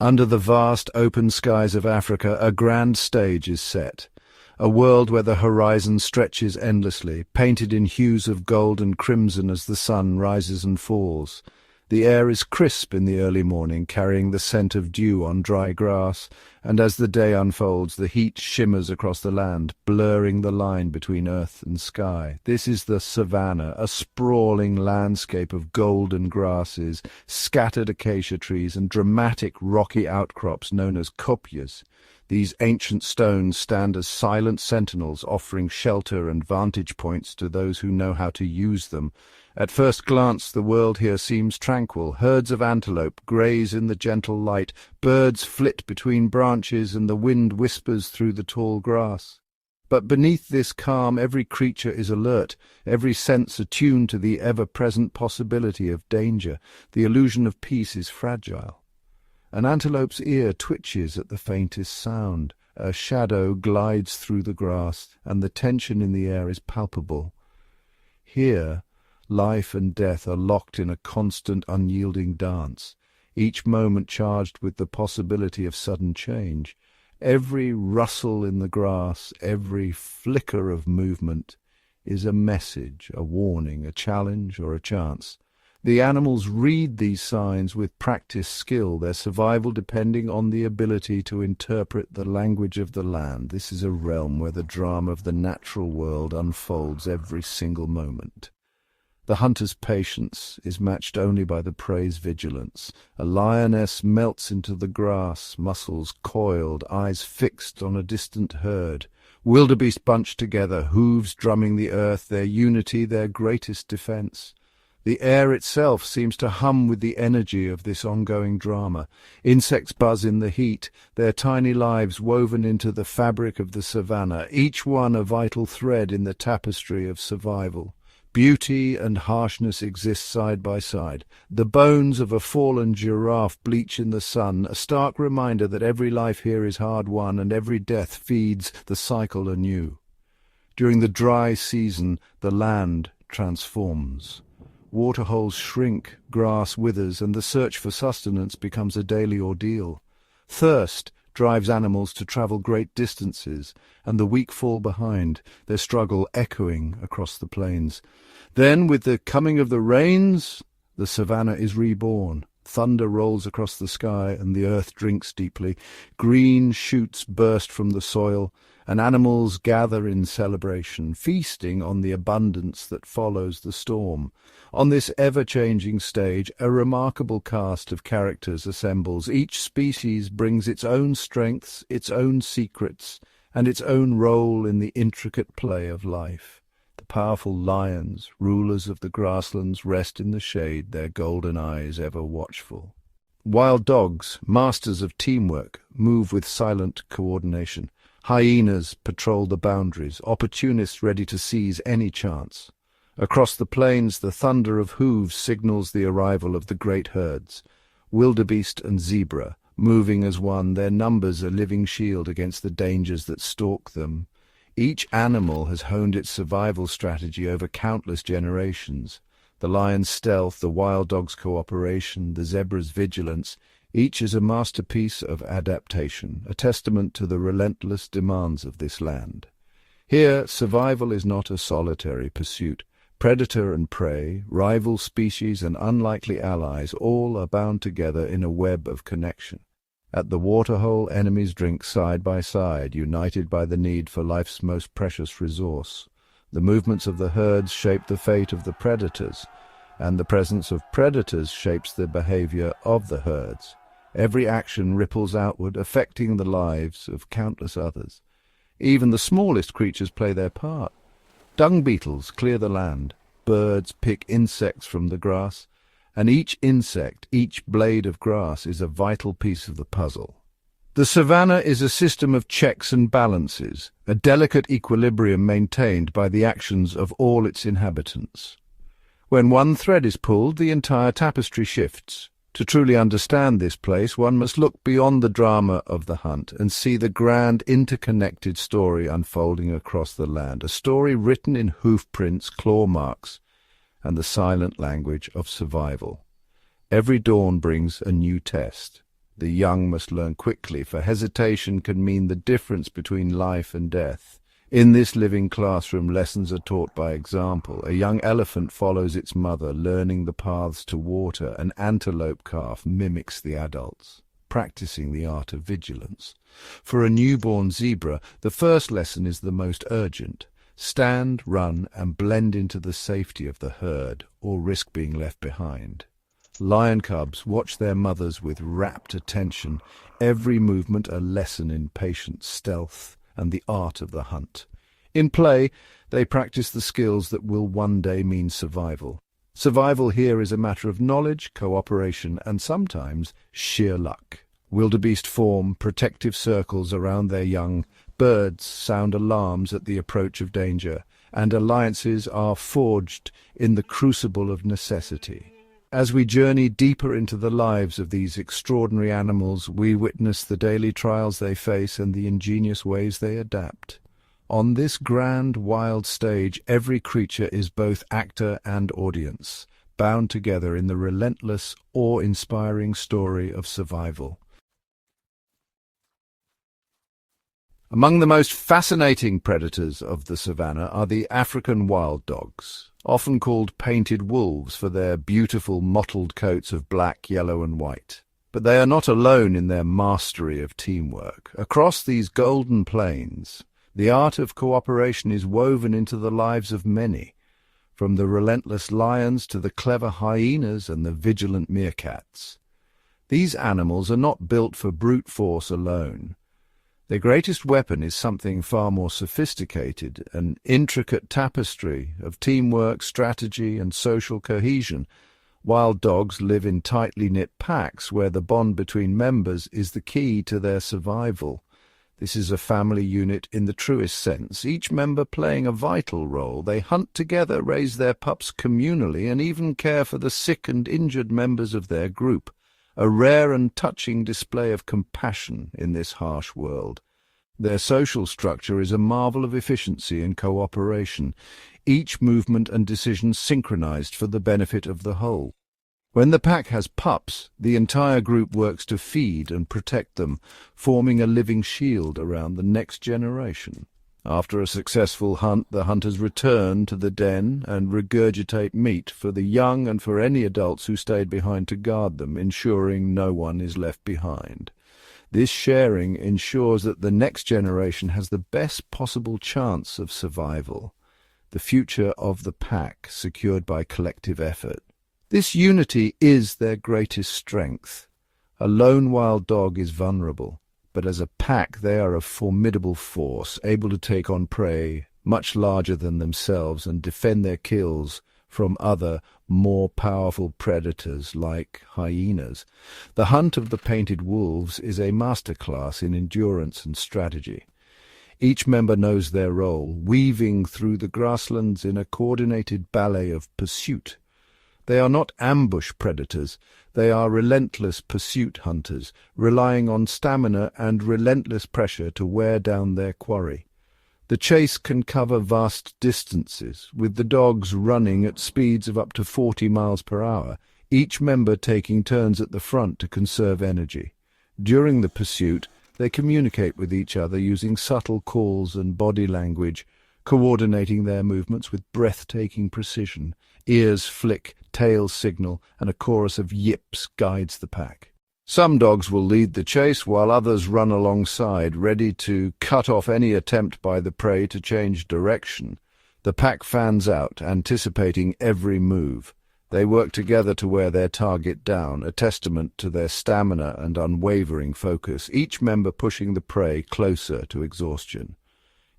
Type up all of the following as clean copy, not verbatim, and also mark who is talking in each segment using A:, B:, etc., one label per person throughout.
A: Under the vast open skies of Africa, a grand stage is set. A world where the horizon stretches endlessly, painted in hues of gold and crimson as the sun rises and falls. The air is crisp in the early morning, carrying the scent of dew on dry grass, and as the day unfolds, the heat shimmers across the land, blurring the line between earth and sky. This is the Savannah, a sprawling landscape of golden grasses, scattered acacia trees, and dramatic rocky outcrops known as kopjes. These ancient stones stand as silent sentinels, offering shelter and vantage points to those who know how to use them. At first glance, the world here seems tranquil. Herds of antelope graze in the gentle light, birds flit between branches, and the wind whispers through the tall grass. But beneath this calm, every creature is alert, every sense attuned to the ever-present possibility of danger. The illusion of peace is fragile. An antelope's ear twitches at the faintest sound. A shadow glides through the grass, and the tension in the air is palpable. Here, life and death are locked in a constant, unyielding dance, each moment charged with the possibility of sudden change. Every rustle in the grass, every flicker of movement is a message, a warning, a challenge, or a chance. The animals read these signs with practiced skill, their survival depending on the ability to interpret the language of the land. This is a realm where the drama of the natural world unfolds every single moment. The hunter's patience is matched only by the prey's vigilance. A lioness melts into the grass, muscles coiled, eyes fixed on a distant herd. Wildebeest bunched together, hooves drumming the earth, their unity their greatest defense. The air itself seems to hum with the energy of this ongoing drama. Insects buzz in the heat, their tiny lives woven into the fabric of the savannah, each one a vital thread in the tapestry of survival. Beauty and harshness exist side by side. The bones of a fallen giraffe bleach in the sun, a stark reminder that every life here is hard-won and every death feeds the cycle anew. During the dry season, the land transforms. Waterholes shrink, grass withers, and the search for sustenance becomes a daily ordeal. Thirst drives animals to travel great distances, and the weak fall behind, their struggle echoing across the plains. Then, with the coming of the rains, the savannah is reborn. Thunder rolls across the sky, and the earth drinks deeply. Green shoots burst from the soil, and animals gather in celebration, feasting on the abundance that follows the storm. On this ever-changing stage, a remarkable cast of characters assembles. Each species brings its own strengths, its own secrets, and its own role in the intricate play of life. The powerful lions, rulers of the grasslands, rest in the shade, their golden eyes ever watchful. Wild dogs, masters of teamwork, move with silent coordination. Hyenas patrol the boundaries, opportunists ready to seize any chance. Across the plains, the thunder of hooves signals the arrival of the great herds. Wildebeest and zebra, moving as one, their numbers a living shield against the dangers that stalk them. Each animal has honed its survival strategy over countless generations. The lion's stealth, the wild dog's cooperation, the zebra's vigilance, each is a masterpiece of adaptation, a testament to the relentless demands of this land. Here, survival is not a solitary pursuit. Predator and prey, rival species and unlikely allies, all are bound together in a web of connection. At the waterhole, enemies drink side by side, united by the need for life's most precious resource. The movements of the herds shape the fate of the predators, and the presence of predators shapes the behavior of the herds. Every action ripples outward, affecting the lives of countless others. Even the smallest creatures play their part. Dung beetles clear the land, birds pick insects from the grass, and each insect, each blade of grass is a vital piece of the puzzle. The savannah is a system of checks and balances, a delicate equilibrium maintained by the actions of all its inhabitants. When one thread is pulled, the entire tapestry shifts. To truly understand this place, one must look beyond the drama of the hunt and see the grand interconnected story unfolding across the land, a story written in hoof prints, claw marks, and the silent language of survival. Every dawn brings a new test, The young must learn quickly, for hesitation can mean the difference between life and death. In this living classroom, lessons are taught by example. A young elephant follows its mother, learning the paths to water. An antelope calf mimics the adults, practicing the art of vigilance. For a newborn zebra, the first lesson is the most urgent. Stand, run, and blend into the safety of the herd, or risk being left behind. Lion cubs watch their mothers with rapt attention, every movement a lesson in patience, stealth, and the art of the hunt. In play, they practice the skills that will one day mean survival. Survival here is a matter of knowledge, cooperation, and sometimes sheer luck. Wildebeest form protective circles around their young, birds sound alarms at the approach of danger, and alliances are forged in the crucible of necessity. As we journey deeper into the lives of these extraordinary animals, we witness the daily trials they face and the ingenious ways they adapt. On this grand, wild stage, every creature is both actor and audience, bound together in the relentless, awe-inspiring story of survival. Among the most fascinating predators of the savannah are the African wild dogs, often called painted wolves for their beautiful mottled coats of black, yellow, and white. But they are not alone in their mastery of teamwork. Across these golden plains, the art of cooperation is woven into the lives of many, from the relentless lions to the clever hyenas and the vigilant meerkats. These animals are not built for brute force alone. Their greatest weapon is something far more sophisticated, an intricate tapestry of teamwork, strategy, and social cohesion. Wild dogs live in tightly knit packs where the bond between members is the key to their survival. This is a family unit in the truest sense, each member playing a vital role. They hunt together, raise their pups communally, and even care for the sick and injured members of their group. A rare and touching display of compassion in this harsh world. Their social structure is a marvel of efficiency and cooperation, each movement and decision synchronized for the benefit of the whole. When the pack has pups, the entire group works to feed and protect them, forming a living shield around the next generation. After a successful hunt, the hunters return to the den and regurgitate meat for the young and for any adults who stayed behind to guard them, ensuring no one is left behind. This sharing ensures that the next generation has the best possible chance of survival, the future of the pack secured by collective effort. This unity is their greatest strength. A lone wild dog is vulnerable, but as a pack they are a formidable force, able to take on prey much larger than themselves and defend their kills from other, more powerful predators like hyenas. The hunt of the painted wolves is a masterclass in endurance and strategy. Each member knows their role, weaving through the grasslands in a coordinated ballet of pursuit. They are not ambush predators, they are relentless pursuit hunters, relying on stamina and relentless pressure to wear down their quarry. The chase can cover vast distances, with the dogs running at speeds of up to 40 miles per hour, each member taking turns at the front to conserve energy. During the pursuit, they communicate with each other using subtle calls and body language, coordinating their movements with breathtaking precision. Ears flick, tails signal, and a chorus of yips guides the pack. Some dogs will lead the chase, while others run alongside, ready to cut off any attempt by the prey to change direction. The pack fans out, anticipating every move. They work together to wear their target down, a testament to their stamina and unwavering focus, each member pushing the prey closer to exhaustion.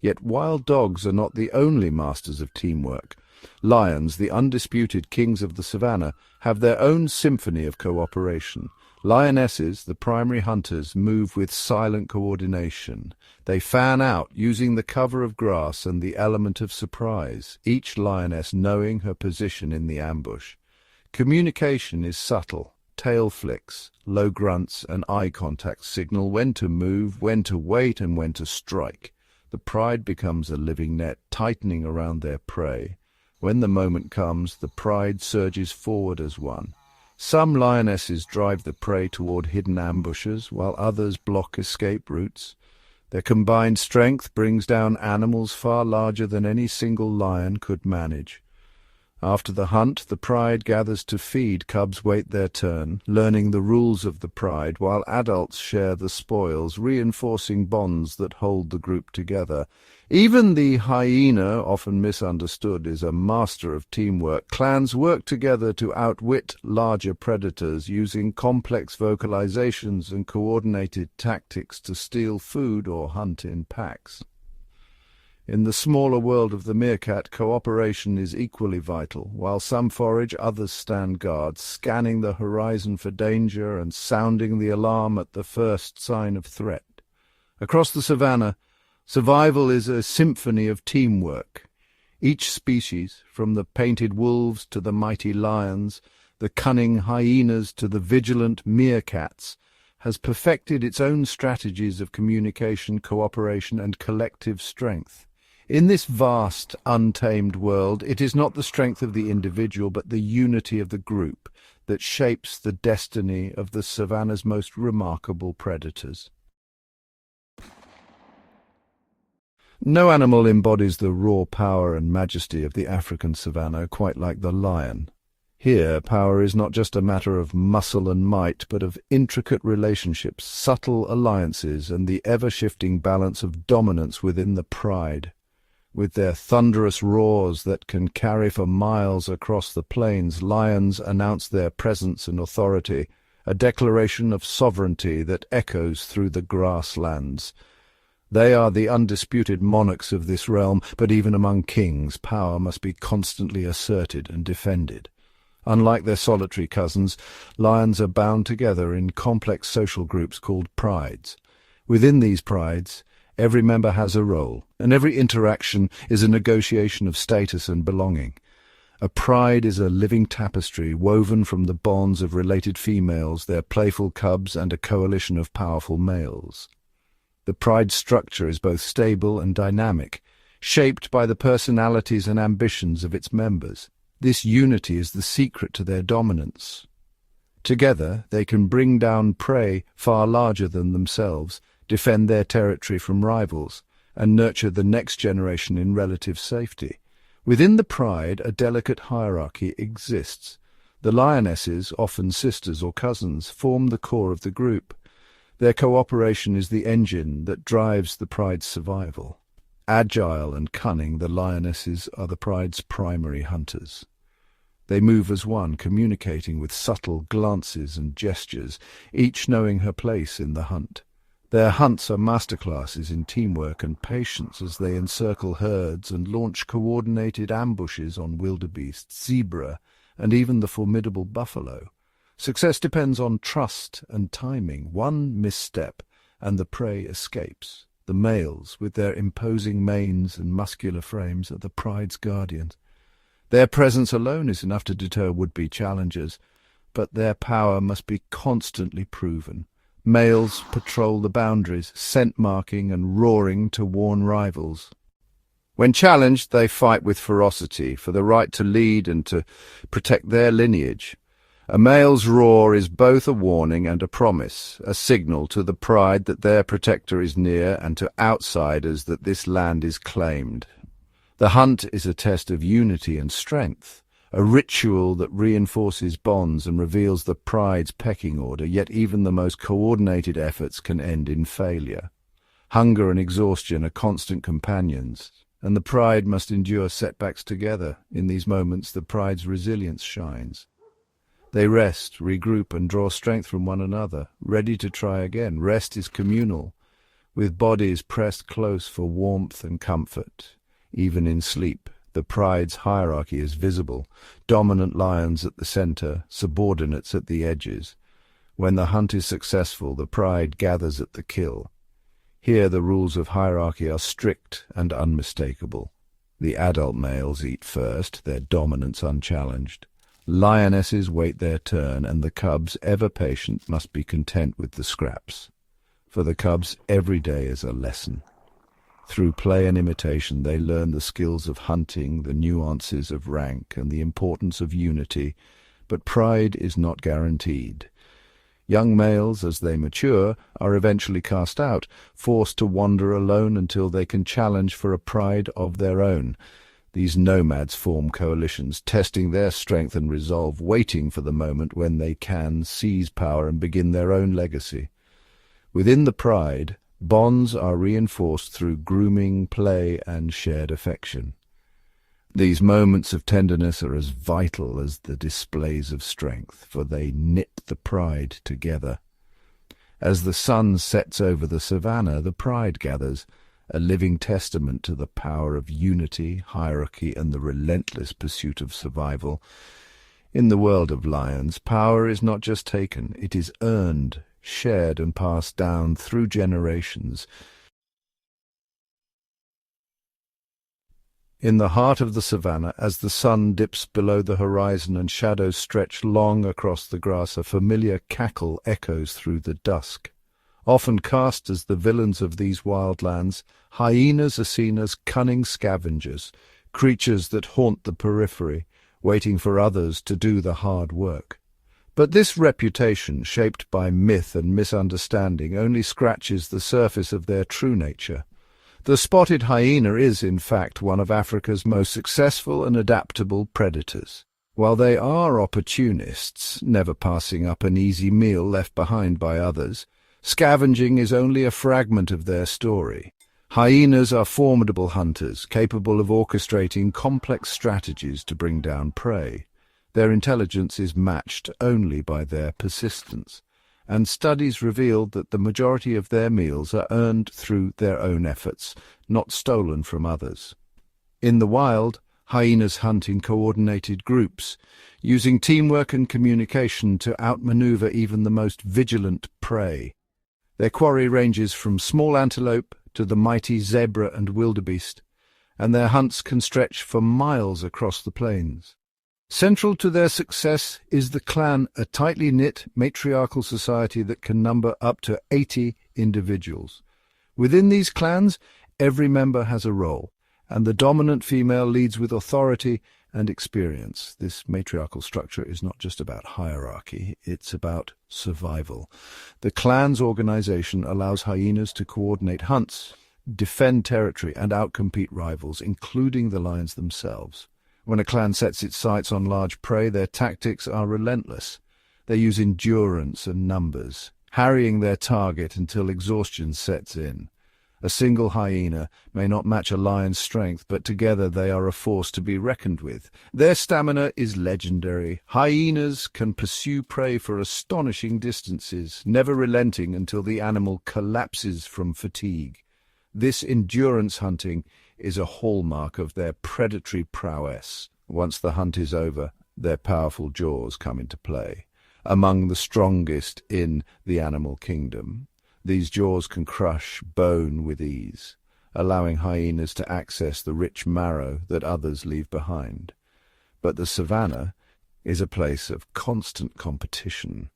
A: Yet wild dogs are not the only masters of teamwork. Lions, the undisputed kings of the savannah, have their own symphony of cooperation. Lionesses, the primary hunters, move with silent coordination. They fan out, using the cover of grass and the element of surprise, each lioness knowing her position in the ambush. Communication is subtle. Tail flicks, low grunts, and eye contact signal when to move, when to wait, and when to strike. The pride becomes a living net, tightening around their prey. When the moment comes, the pride surges forward as one. Some lionesses drive the prey toward hidden ambushes, while others block escape routes. Their combined strength brings down animals far larger than any single lion could manage. After the hunt, the pride gathers to feed. Cubs wait their turn, learning the rules of the pride, while adults share the spoils, reinforcing bonds that hold the group together. Even the hyena, often misunderstood, is a master of teamwork. Clans work together to outwit larger predators, using complex vocalizations and coordinated tactics to steal food or hunt in packs. In the smaller world of the meerkat, cooperation is equally vital. While some forage, others stand guard, scanning the horizon for danger and sounding the alarm at the first sign of threat. Across the savannah, survival is a symphony of teamwork. Each species, from the painted wolves to the mighty lions, the cunning hyenas to the vigilant meerkats, has perfected its own strategies of communication, cooperation, and collective strength. In this vast, untamed world, it is not the strength of the individual but the unity of the group that shapes the destiny of the savannah's most remarkable predators. No animal embodies the raw power and majesty of the African savannah quite like the lion. Here, power is not just a matter of muscle and might, but of intricate relationships, subtle alliances, and the ever-shifting balance of dominance within the pride. With their thunderous roars that can carry for miles across the plains, lions announce their presence and authority, a declaration of sovereignty that echoes through the grasslands. They are the undisputed monarchs of this realm, but even among kings, power must be constantly asserted and defended. Unlike their solitary cousins, lions are bound together in complex social groups called prides. Within these prides, every member has a role, and every interaction is a negotiation of status and belonging. A pride is a living tapestry woven from the bonds of related females, their playful cubs, and a coalition of powerful males. The pride structure is both stable and dynamic, shaped by the personalities and ambitions of its members. This unity is the secret to their dominance. Together, they can bring down prey far larger than themselves, defend their territory from rivals, and nurture the next generation in relative safety. Within the pride, a delicate hierarchy exists. The lionesses, often sisters or cousins, form the core of the group. Their cooperation is the engine that drives the pride's survival. Agile and cunning, the lionesses are the pride's primary hunters. They move as one, communicating with subtle glances and gestures, each knowing her place in the hunt. Their hunts are masterclasses in teamwork and patience as they encircle herds and launch coordinated ambushes on wildebeest, zebra, and even the formidable buffalo. Success depends on trust and timing. One misstep, and the prey escapes. The males, with their imposing manes and muscular frames, are the pride's guardians. Their presence alone is enough to deter would-be challengers, but their power must be constantly proven. Males patrol the boundaries, scent-marking and roaring to warn rivals. When challenged, they fight with ferocity for the right to lead and to protect their lineage. A male's roar is both a warning and a promise, a signal to the pride that their protector is near and to outsiders that this land is claimed. The hunt is a test of unity and strength, a ritual that reinforces bonds and reveals the pride's pecking order, yet even the most coordinated efforts can end in failure. Hunger and exhaustion are constant companions, and the pride must endure setbacks together. In these moments, the pride's resilience shines. They rest, regroup, and draw strength from one another, ready to try again. Rest is communal, with bodies pressed close for warmth and comfort. Even in sleep, the pride's hierarchy is visible, dominant lions at the center, subordinates at the edges. When the hunt is successful, the pride gathers at the kill. Here the rules of hierarchy are strict and unmistakable. The adult males eat first, their dominance unchallenged. Lionesses wait their turn, and the cubs, ever patient, must be content with the scraps. For the cubs, every day is a lesson. Through play and imitation, they learn the skills of hunting, the nuances of rank, and the importance of unity. but pride is not guaranteed. Young males, as they mature, are eventually cast out, forced to wander alone until they can challenge for a pride of their own. These nomads form coalitions, testing their strength and resolve, waiting for the moment when they can seize power and begin their own legacy. Within the pride, bonds are reinforced through grooming, play, and shared affection. These moments of tenderness are as vital as the displays of strength, for they knit the pride together. As the sun sets over the savannah, the pride gathers, a living testament to the power of unity, hierarchy, and the relentless pursuit of survival. In the world of lions, power is not just taken, it is earned, shared, and passed down through generations. In the heart of the savannah, as the sun dips below the horizon and shadows stretch long across the grass, a familiar cackle echoes through the dusk. Often cast as the villains of these wild lands, hyenas are seen as cunning scavengers, creatures that haunt the periphery, waiting for others to do the hard work. But this reputation, shaped by myth and misunderstanding, only scratches the surface of their true nature. The spotted hyena is, in fact, one of Africa's most successful and adaptable predators. While they are opportunists, never passing up an easy meal left behind by others, scavenging is only a fragment of their story. Hyenas are formidable hunters, capable of orchestrating complex strategies to bring down prey. Their intelligence is matched only by their persistence, and studies revealed that the majority of their meals are earned through their own efforts, not stolen from others. In the wild, hyenas hunt in coordinated groups, using teamwork and communication to outmaneuver even the most vigilant prey. Their quarry ranges from small antelope to the mighty zebra and wildebeest, and their hunts can stretch for miles across the plains. Central to their success is the clan, a tightly knit, matriarchal society that can number up to 80 individuals. Within these clans, every member has a role, and the dominant female leads with authority and experience. This matriarchal structure is not just about hierarchy, it's about survival. The clan's organization allows hyenas to coordinate hunts, defend territory, and outcompete rivals, including the lions themselves. When a clan sets its sights on large prey, their tactics are relentless. They use endurance and numbers, harrying their target until exhaustion sets in. A single hyena may not match a lion's strength, but together they are a force to be reckoned with. Their stamina is legendary. Hyenas can pursue prey for astonishing distances, never relenting until the animal collapses from fatigue. This endurance hunting is a hallmark of their predatory prowess. Once the hunt is over, their powerful jaws come into play. Among the strongest in the animal kingdom, these jaws can crush bone with ease, allowing hyenas to access the rich marrow that others leave behind. But the savannah is a place of constant competition.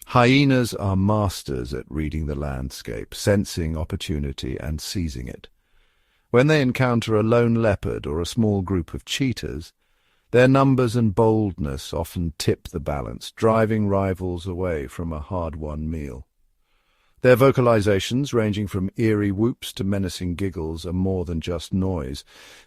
A: Hyenas are masters at reading the landscape, sensing opportunity and seizing it. When they encounter a lone leopard or a small group of cheetahs, their numbers and boldness often tip the balance, driving rivals away from a hard-won meal. Their vocalizations, ranging from eerie whoops to menacing giggles, are more than just noise.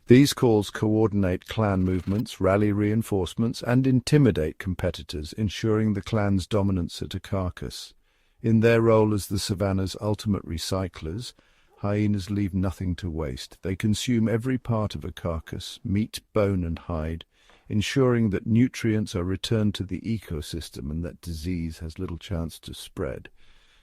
A: These calls coordinate clan movements, rally reinforcements, and intimidate competitors, ensuring the clan's dominance at a carcass. In their role as the savannah's ultimate recyclers, hyenas leave nothing to waste. They consume every part of a carcass, meat, bone, and hide, ensuring that nutrients are returned to the ecosystem and that disease has little chance to spread.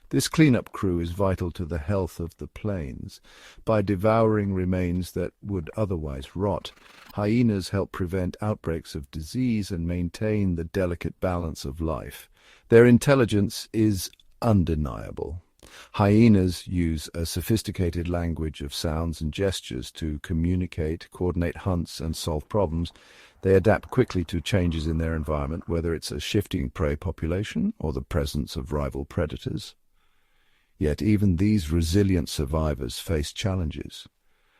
A: This cleanup crew is vital to the health of the plains. By devouring remains that would otherwise rot, hyenas help prevent outbreaks of disease and maintain the delicate balance of life. Their intelligence is undeniable. Hyenas use a sophisticated language of sounds and gestures to communicate, coordinate hunts, and solve problems. They adapt quickly to changes in their environment, whether it's a shifting prey population or the presence of rival predators. Yet even these resilient survivors face challenges.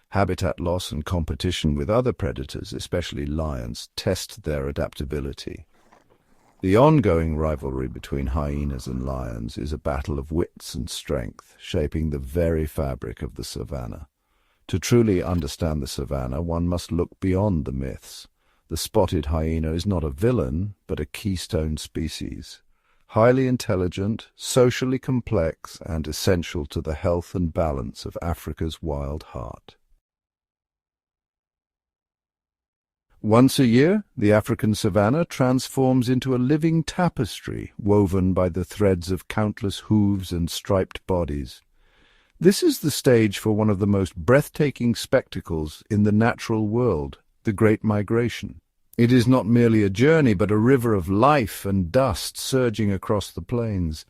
A: Habitat loss and competition with other predators, especially lions, test their adaptability. The ongoing rivalry between hyenas and lions is a battle of wits and strength, shaping the very fabric of the savannah. To truly understand the savannah, one must look beyond the myths. The spotted hyena is not a villain, but a keystone species. Highly intelligent, socially complex, and essential to the health and balance of Africa's wild heart. Once a year, the African savannah transforms into a living tapestry woven by the threads of countless hooves and striped bodies. This is the stage for one of the most breathtaking spectacles in the natural world, the Great Migration. It is not merely a journey, but a river of life and dust surging across the plains.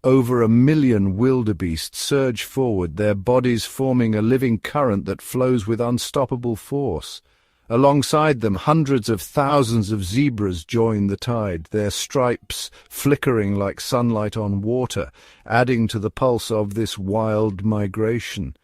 A: Over 1 million wildebeest surge forward, their bodies forming a living current that flows with unstoppable force. Alongside them, hundreds of thousands of zebras join the tide, their stripes flickering like sunlight on water, adding to the pulse of this wild migration.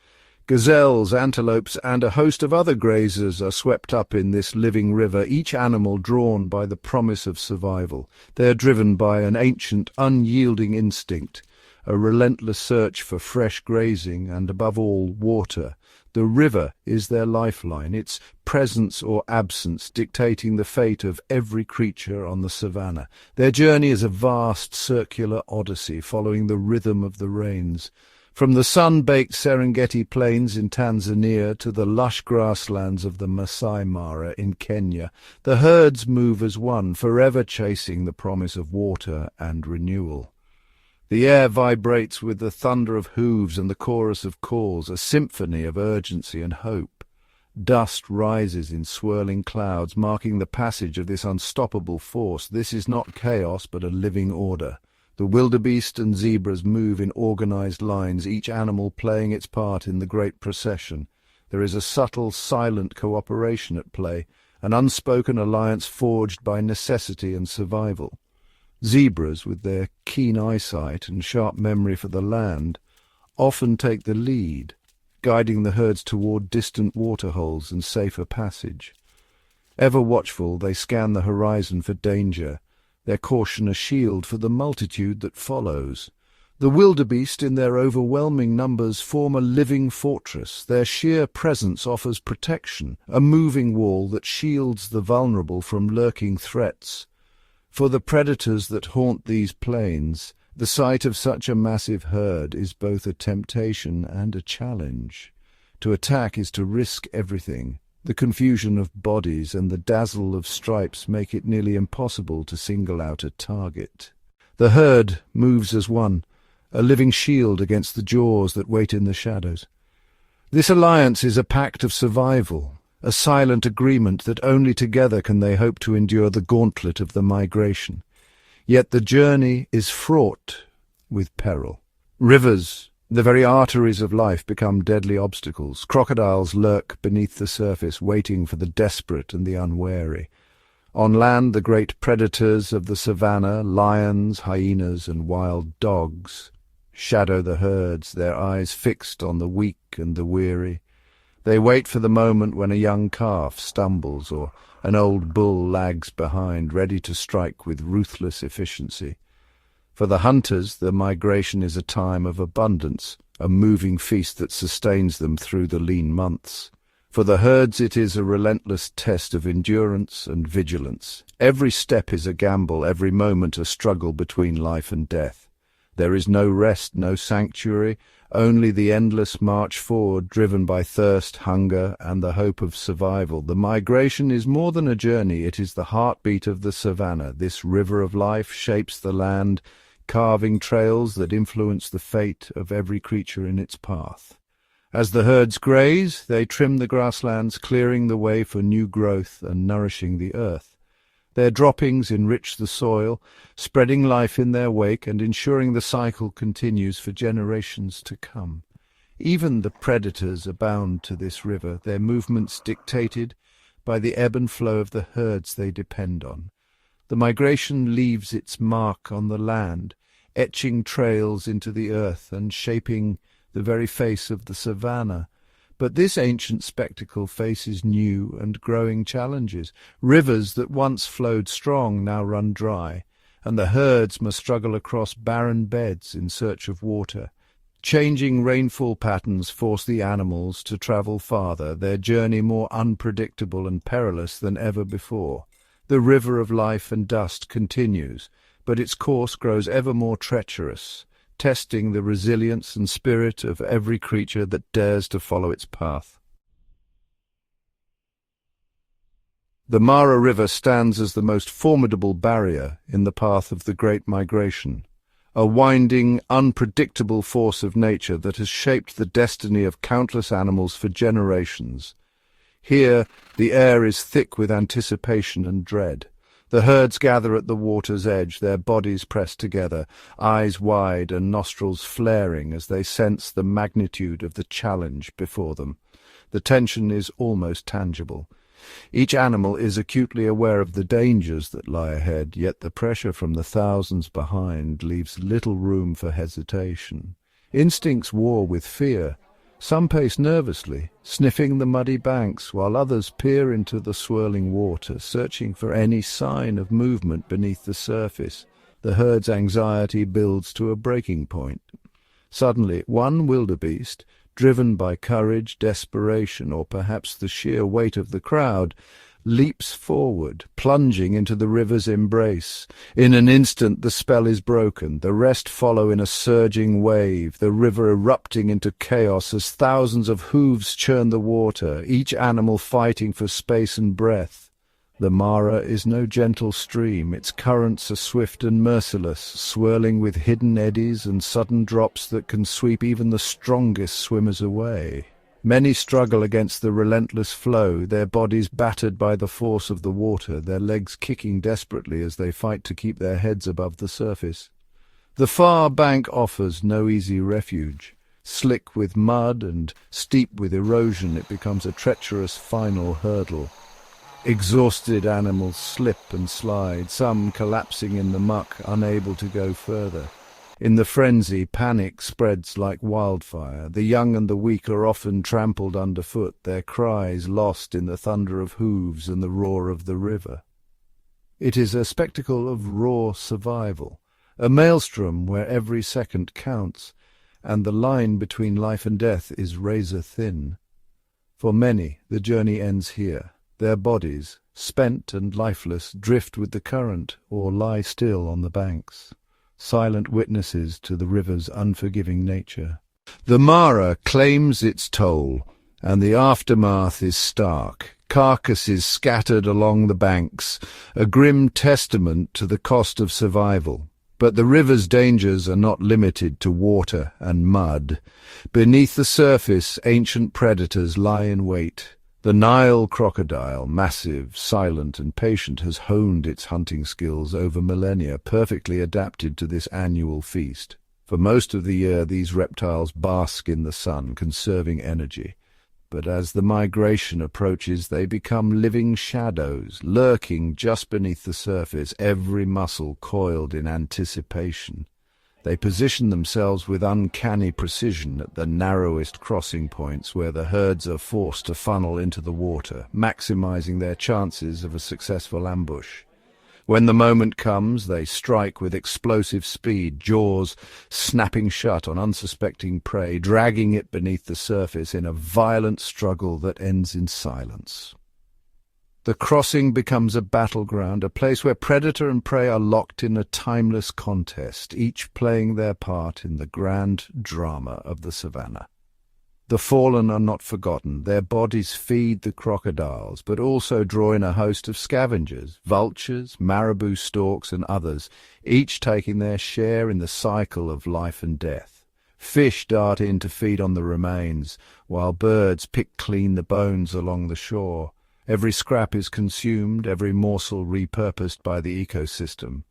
A: Gazelles, antelopes, and a host of other grazers are swept up in this living river, each animal drawn by the promise of survival. They are driven by an ancient, unyielding instinct, a relentless search for fresh grazing and, above all, water. The river is their lifeline, its presence or absence dictating the fate of every creature on the savannah. Their journey is a vast circular odyssey following the rhythm of the rains. From the sun-baked Serengeti plains in Tanzania to the lush grasslands of the Masai Mara in Kenya, the herds move as one, forever chasing the promise of water and renewal. The air vibrates with the thunder of hooves and the chorus of calls, a symphony of urgency and hope. Dust rises in swirling clouds, marking the passage of this unstoppable force. This is not chaos, but a living order. The wildebeest and zebras move in organized lines, each animal playing its part in the great procession. There is a subtle, silent cooperation at play, an unspoken alliance forged by necessity and survival. Zebras, with their keen eyesight and sharp memory for the land, often take the lead, guiding the herds toward distant waterholes and safer passage. Ever watchful, they scan the horizon for danger, their caution a shield for the multitude that follows. The wildebeest, in their overwhelming numbers, form a living fortress. Their sheer presence offers protection, a moving wall that shields the vulnerable from lurking threats. For the predators that haunt these plains, the sight of such a massive herd is both a temptation and a challenge. To attack is to risk everything. The confusion of bodies and the dazzle of stripes make it nearly impossible to single out a target. The herd moves as one, a living shield against the jaws that wait in the shadows. This alliance is a pact of survival, a silent agreement that only together can they hope to endure the gauntlet of the migration. Yet the journey is fraught with peril. Rivers, the very arteries of life, become deadly obstacles. Crocodiles lurk beneath the surface, waiting for the desperate and the unwary. On land, the great predators of the savannah, lions, hyenas, and wild dogs, shadow the herds, their eyes fixed on the weak and the weary. They wait for the moment when a young calf stumbles or an old bull lags behind, ready to strike with ruthless efficiency. For the hunters, the migration is a time of abundance, a moving feast that sustains them through the lean months. For the herds, it is a relentless test of endurance and vigilance. Every step is a gamble, every moment a struggle between life and death. There is no rest, no sanctuary, only the endless march forward, driven by thirst, hunger, and the hope of survival. The migration is more than a journey, it is the heartbeat of the savannah. This river of life shapes the land, carving trails that influence the fate of every creature in its path. As the herds graze, they trim the grasslands, clearing the way for new growth and nourishing the earth. Their droppings enrich the soil, spreading life in their wake and ensuring the cycle continues for generations to come. Even the predators abound to this river, their movements dictated by the ebb and flow of the herds they depend on. The migration leaves its mark on the land, etching trails into the earth and shaping the very face of the savannah. But this ancient spectacle faces new and growing challenges. Rivers that once flowed strong now run dry, and the herds must struggle across barren beds in search of water. Changing rainfall patterns force the animals to travel farther, their journey more unpredictable and perilous than ever before. The river of life and dust continues, but its course grows ever more treacherous, testing the resilience and spirit of every creature that dares to follow its path. The Mara River stands as the most formidable barrier in the path of the Great Migration, a winding, unpredictable force of nature that has shaped the destiny of countless animals for generations. Here, the air is thick with anticipation and dread. The herds gather at the water's edge, their bodies pressed together, eyes wide and nostrils flaring as they sense the magnitude of the challenge before them. The tension is almost tangible. Each animal is acutely aware of the dangers that lie ahead, yet the pressure from the thousands behind leaves little room for hesitation. Instincts war with fear. Some pace nervously, sniffing the muddy banks, while others peer into the swirling water, searching for any sign of movement beneath the surface. The herd's anxiety builds to a breaking point. Suddenly, one wildebeest, driven by courage, desperation, or perhaps the sheer weight of the crowd, leaps forward, plunging into the river's embrace. In an instant the spell is broken. The rest follow in a surging wave, the river erupting into chaos as thousands of hooves churn the water, each animal fighting for space and breath. The Mara is no gentle stream. Its currents are swift and merciless, swirling with hidden eddies and sudden drops that can sweep even the strongest swimmers away. Many struggle against the relentless flow, their bodies battered by the force of the water, their legs kicking desperately as they fight to keep their heads above the surface. The far bank offers no easy refuge. Slick with mud and steep with erosion, it becomes a treacherous final hurdle. Exhausted animals slip and slide, some collapsing in the muck, unable to go further. In the frenzy, panic spreads like wildfire. The young and the weak are often trampled underfoot, their cries lost in the thunder of hooves and the roar of the river. It is a spectacle of raw survival, a maelstrom where every second counts, and the line between life and death is razor-thin. For many, the journey ends here. Their bodies, spent and lifeless, drift with the current or lie still on the banks, silent witnesses to the river's unforgiving nature. The Mara claims its toll, and the aftermath is stark. Carcasses scattered along the banks, a grim testament to the cost of survival. But the river's dangers are not limited to water and mud. Beneath the surface, ancient predators lie in wait. The Nile crocodile, massive, silent and patient, has honed its hunting skills over millennia, perfectly adapted to this annual feast. For most of the year these reptiles bask in the sun, conserving energy. But as the migration approaches, they become living shadows, lurking just beneath the surface, every muscle coiled in anticipation. They position themselves with uncanny precision at the narrowest crossing points where the herds are forced to funnel into the water, maximizing their chances of a successful ambush. When the moment comes, they strike with explosive speed, jaws snapping shut on unsuspecting prey, dragging it beneath the surface in a violent struggle that ends in silence. The crossing becomes a battleground, a place where predator and prey are locked in a timeless contest, each playing their part in the grand drama of the savannah. The fallen are not forgotten. Their bodies feed the crocodiles, but also draw in a host of scavengers, vultures, marabou storks, and others, each taking their share in the cycle of life and death. Fish dart in to feed on the remains, while birds pick clean the bones along the shore. Every scrap is consumed, every morsel repurposed by the ecosystem.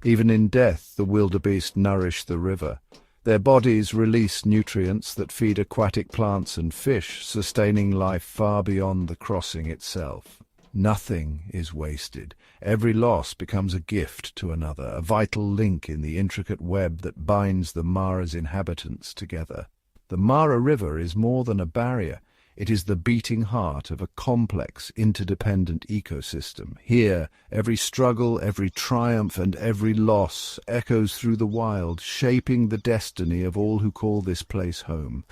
A: Even in death, the wildebeest nourish the river. Their bodies release nutrients that feed aquatic plants and fish, sustaining life far beyond the crossing itself. Nothing is wasted. Every loss becomes a gift to another, a vital link in the intricate web that binds the Mara's inhabitants together. The Mara River is more than a barrier. It is the beating heart of a complex, interdependent ecosystem. Here, every struggle, every triumph, and every loss echoes through the wild, shaping the destiny of all who call this place home.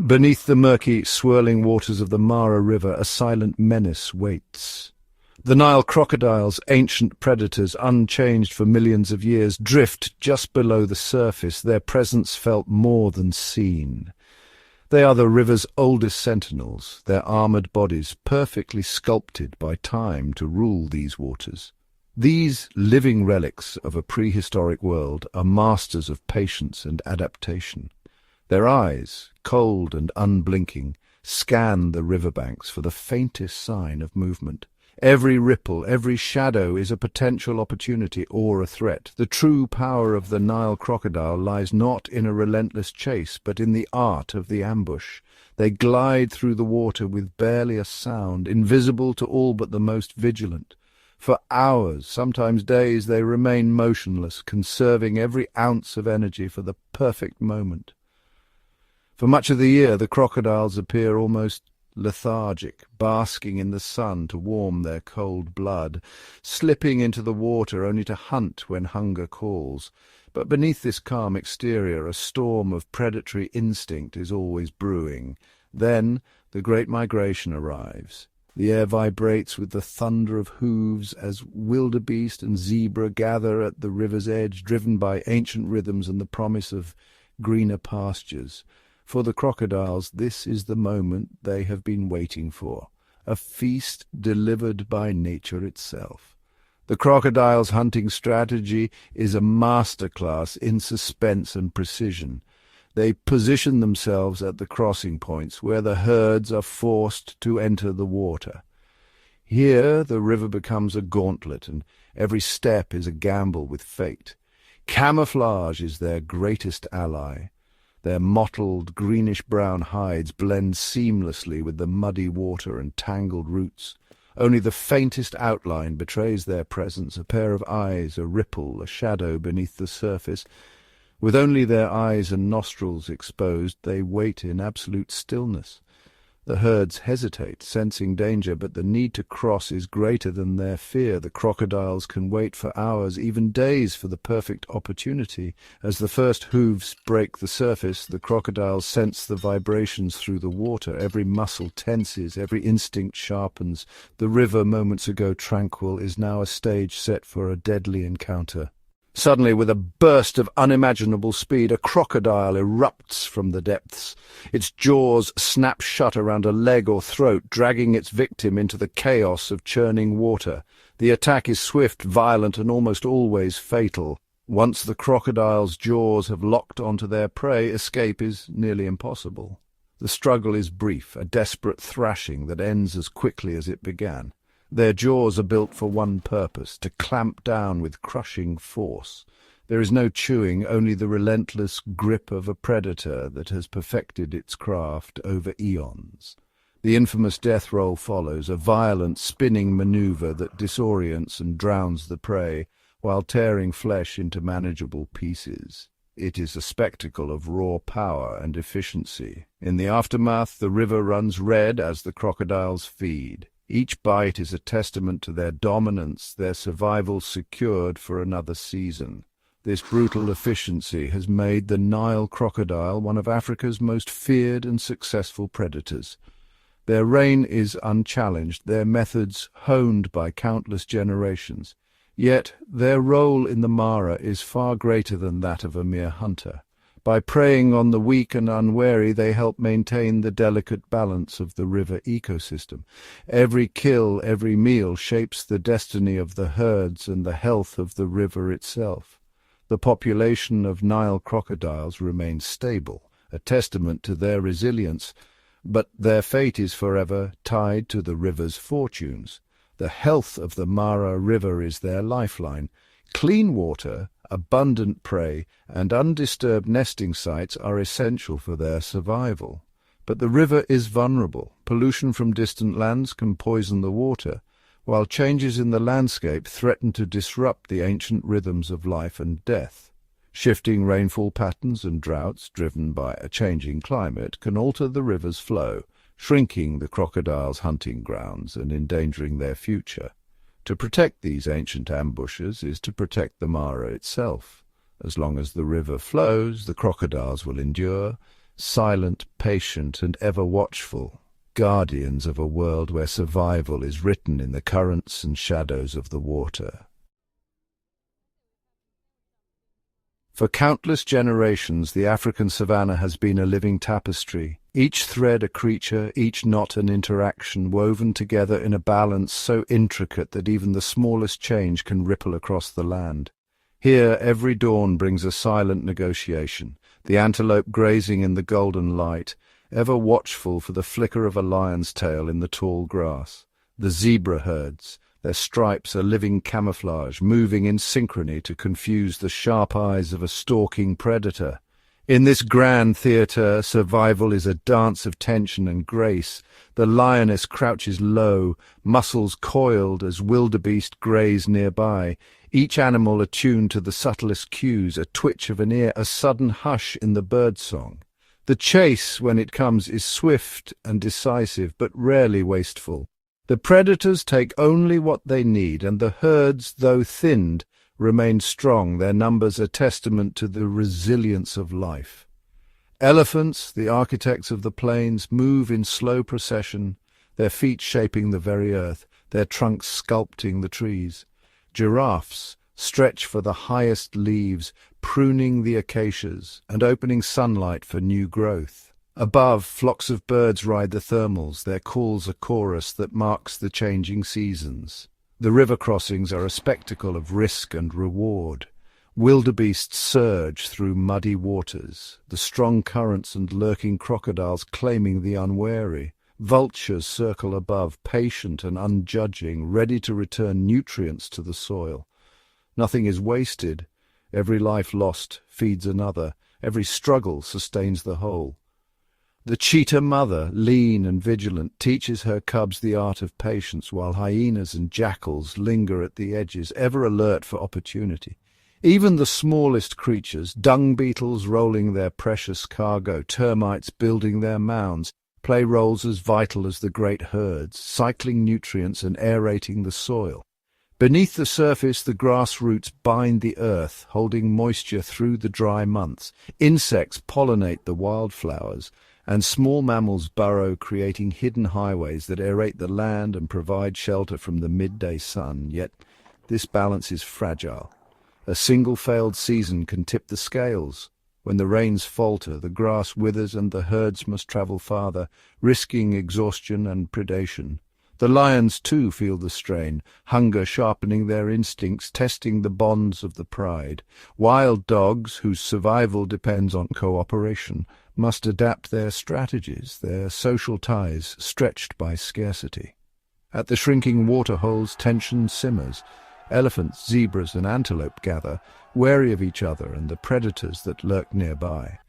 A: Beneath the murky, swirling waters of the Mara River, a silent menace waits. The Nile crocodiles, ancient predators unchanged for millions of years, drift just below the surface, their presence felt more than seen. They are the river's oldest sentinels, their armoured bodies perfectly sculpted by time to rule these waters. These living relics of a prehistoric world are masters of patience and adaptation. Their eyes, cold and unblinking, scan the riverbanks for the faintest sign of movement. Every ripple, every shadow is a potential opportunity or a threat. The true power of the Nile crocodile lies not in a relentless chase, but in the art of the ambush. They glide through the water with barely a sound, invisible to all but the most vigilant. For hours, sometimes days, they remain motionless, conserving every ounce of energy for the perfect moment. For much of the year, the crocodiles appear almost lethargic, basking in the sun to warm their cold blood, slipping into the water only to hunt when hunger calls. But beneath this calm exterior, a storm of predatory instinct is always brewing. Then the great migration arrives. The air vibrates with the thunder of hooves as wildebeest and zebra gather at the river's edge, driven by ancient rhythms and the promise of greener pastures. For the crocodiles, this is the moment they have been waiting for, a feast delivered by nature itself. The crocodile's hunting strategy is a masterclass in suspense and precision. They position themselves at the crossing points where the herds are forced to enter the water. Here the river becomes a gauntlet, and every step is a gamble with fate. Camouflage is their greatest ally. Their mottled, greenish-brown hides blend seamlessly with the muddy water and tangled roots. Only the faintest outline betrays their presence, a pair of eyes, a ripple, a shadow beneath the surface. With only their eyes and nostrils exposed, they wait in absolute stillness. The herds hesitate, sensing danger, but the need to cross is greater than their fear. The crocodiles can wait for hours, even days, for the perfect opportunity. As the first hooves break the surface, the crocodiles sense the vibrations through the water. Every muscle tenses, every instinct sharpens. The river, moments ago tranquil, is now a stage set for a deadly encounter. Suddenly, with a burst of unimaginable speed, a crocodile erupts from the depths. Its jaws snap shut around a leg or throat, dragging its victim into the chaos of churning water. The attack is swift, violent, and almost always fatal. Once the crocodile's jaws have locked onto their prey, escape is nearly impossible. The struggle is brief, a desperate thrashing that ends as quickly as it began. Their jaws are built for one purpose, to clamp down with crushing force. There is no chewing, only the relentless grip of a predator that has perfected its craft over eons. The infamous death roll follows, a violent spinning maneuver that disorients and drowns the prey, while tearing flesh into manageable pieces. It is a spectacle of raw power and efficiency. In the aftermath, the river runs red as the crocodiles feed. Each bite is a testament to their dominance, their survival secured for another season. This brutal efficiency has made the Nile crocodile one of Africa's most feared and successful predators. Their reign is unchallenged, their methods honed by countless generations. Yet their role in the Mara is far greater than that of a mere hunter. By preying on the weak and unwary, they help maintain the delicate balance of the river ecosystem. Every kill, every meal shapes the destiny of the herds and the health of the river itself. The population of Nile crocodiles remains stable, a testament to their resilience, but their fate is forever tied to the river's fortunes. The health of the Mara River is their lifeline. Clean water, abundant prey, and undisturbed nesting sites are essential for their survival. But the river is vulnerable. Pollution from distant lands can poison the water, while changes in the landscape threaten to disrupt the ancient rhythms of life and death. Shifting rainfall patterns and droughts driven by a changing climate can alter the river's flow, shrinking the crocodiles' hunting grounds and endangering their future. To protect these ancient ambushes is to protect the Mara itself. As long as the river flows, the crocodiles will endure, silent, patient, and ever watchful, guardians of a world where survival is written in the currents and shadows of the water. For countless generations, the African savanna has been a living tapestry, each thread a creature, each knot an interaction, woven together in a balance so intricate that even the smallest change can ripple across the land. Here, every dawn brings a silent negotiation, the antelope grazing in the golden light, ever watchful for the flicker of a lion's tail in the tall grass. The zebra herds, their stripes a living camouflage, moving in synchrony to confuse the sharp eyes of a stalking predator. In this grand theatre, survival is a dance of tension and grace. The lioness crouches low, muscles coiled as wildebeest graze nearby, each animal attuned to the subtlest cues, a twitch of an ear, a sudden hush in the birdsong. The chase, when it comes, is swift and decisive, but rarely wasteful. The predators take only what they need, and the herds, though thinned, remain strong, their numbers a testament to the resilience of life. Elephants, the architects of the plains, move in slow procession, their feet shaping the very earth, their trunks sculpting the trees. Giraffes stretch for the highest leaves, pruning the acacias and opening sunlight for new growth. Above, flocks of birds ride the thermals, their calls a chorus that marks the changing seasons. The river crossings are a spectacle of risk and reward. Wildebeest surge through muddy waters, the strong currents and lurking crocodiles claiming the unwary. Vultures circle above, patient and unjudging, ready to return nutrients to the soil. Nothing is wasted. Every life lost feeds another. Every struggle sustains the whole. The cheetah mother, lean and vigilant, teaches her cubs the art of patience, while hyenas and jackals linger at the edges, ever alert for opportunity. Even the smallest creatures, dung beetles rolling their precious cargo, termites building their mounds, play roles as vital as the great herds, cycling nutrients and aerating the soil. Beneath the surface, the grass roots bind the earth, holding moisture through the dry months. Insects pollinate the wildflowers, and small mammals burrow, creating hidden highways that aerate the land and provide shelter from the midday sun. Yet this balance is fragile. A single failed season can tip the scales. When the rains falter, the grass withers and the herds must travel farther, risking exhaustion and predation. The lions, too, feel the strain, hunger sharpening their instincts, testing the bonds of the pride. Wild dogs, whose survival depends on cooperation, must adapt their strategies, their social ties stretched by scarcity. At the shrinking waterholes, tension simmers. Elephants, zebras, and antelope gather, wary of each other and the predators that lurk nearby.